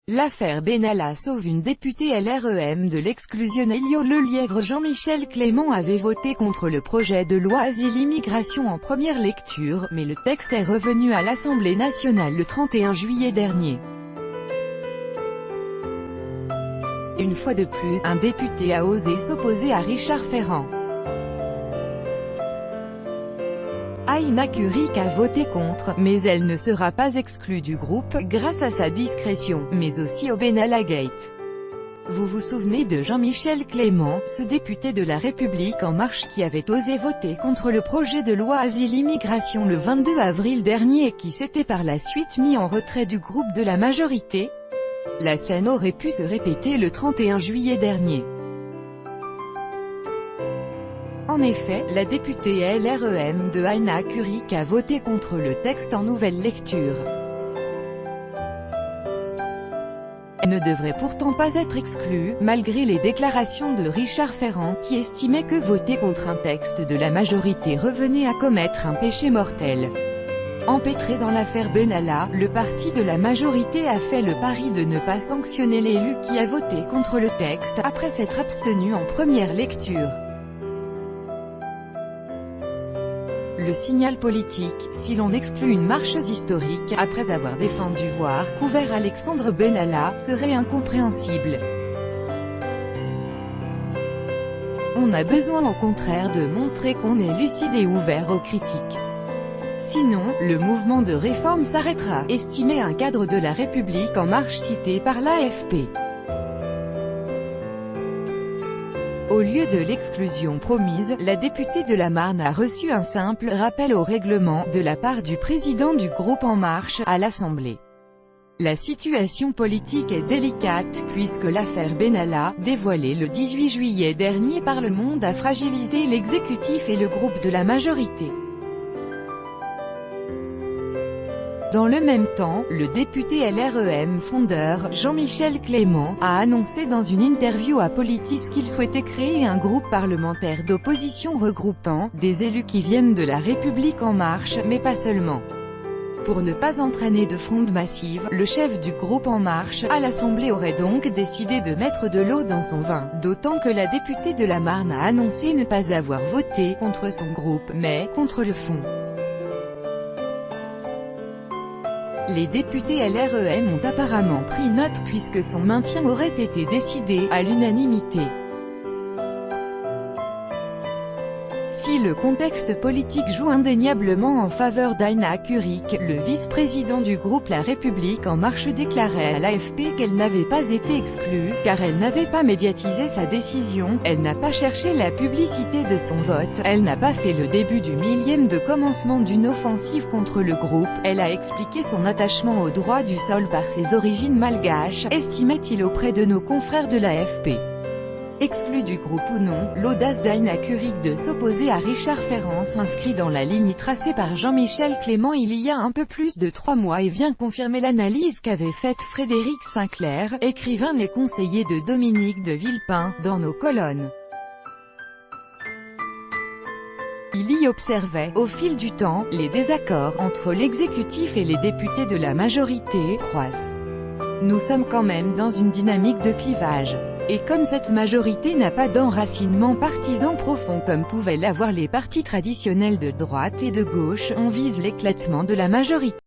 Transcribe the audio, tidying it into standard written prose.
L'affaire Benalla sauve une députée LREM de l'exclusion. Elio Le Lièvre. Jean-Michel Clément avait voté contre le projet de loi Asile-Immigration en première lecture, mais le texte est revenu à l'Assemblée nationale le 31 juillet dernier. Une fois de plus, un député a osé s'opposer à Richard Ferrand. Aïna Kurik a voté contre, mais elle ne sera pas exclue du groupe, grâce à sa discrétion, mais aussi au Benalla Gate. Vous vous souvenez de Jean-Michel Clément, ce député de La République En Marche qui avait osé voter contre le projet de loi Asile-Immigration le 22 avril dernier et qui s'était par la suite mis en retrait du groupe de la majorité? La scène aurait pu se répéter le 31 juillet dernier. En effet, la députée LREM de Aïna Kurik a voté contre le texte en nouvelle lecture. Elle ne devrait pourtant pas être exclue, malgré les déclarations de Richard Ferrand qui estimait que voter contre un texte de la majorité revenait à commettre un péché mortel. Empêtré dans l'affaire Benalla, le parti de la majorité a fait le pari de ne pas sanctionner l'élu qui a voté contre le texte, après s'être abstenu en première lecture. Le signal politique, si l'on exclut une marche historique, après avoir défendu voire couvert Alexandre Benalla, serait incompréhensible. On a besoin au contraire de montrer qu'on est lucide et ouvert aux critiques. Sinon, le mouvement de réforme s'arrêtera, estimait un cadre de La République En Marche cité par l'AFP. Au lieu de l'exclusion promise, la députée de la Marne a reçu un simple rappel au règlement, de la part du président du groupe En Marche, à l'Assemblée. La situation politique est délicate, puisque l'affaire Benalla, dévoilée le 18 juillet dernier par Le Monde a fragilisé l'exécutif et le groupe de la majorité. Dans le même temps, le député LREM fondeur, Jean-Michel Clément, a annoncé dans une interview à Politis qu'il souhaitait créer un groupe parlementaire d'opposition regroupant des élus qui viennent de La République En Marche, mais pas seulement. Pour ne pas entraîner de fronde massive, le chef du groupe En Marche, à l'Assemblée aurait donc décidé de mettre de l'eau dans son vin, d'autant que la députée de la Marne a annoncé ne pas avoir voté contre son groupe, mais contre le fond. Les députés LREM ont apparemment pris note puisque son maintien aurait été décidé à l'unanimité. Si le contexte politique joue indéniablement en faveur d'Aïna Kurik, le vice-président du groupe La République En Marche déclarait à l'AFP qu'elle n'avait pas été exclue, car elle n'avait pas médiatisé sa décision, elle n'a pas cherché la publicité de son vote, elle n'a pas fait le début du millième de commencement d'une offensive contre le groupe, elle a expliqué son attachement au droit du sol par ses origines malgaches, estimait-il auprès de nos confrères de l'AFP. Exclu du groupe ou non, l'audace d'Aïna Kurik de s'opposer à Richard Ferrand s'inscrit dans la ligne tracée par Jean-Michel Clément il y a un peu plus de 3 mois et vient confirmer l'analyse qu'avait faite Frédéric Sinclair, écrivain et conseiller de Dominique de Villepin, dans nos colonnes. Il y observait, au fil du temps, les désaccords entre l'exécutif et les députés de la majorité croissent. Nous sommes quand même dans une dynamique de clivage. Et comme cette majorité n'a pas d'enracinement partisan profond comme pouvaient l'avoir les partis traditionnels de droite et de gauche, on vise l'éclatement de la majorité.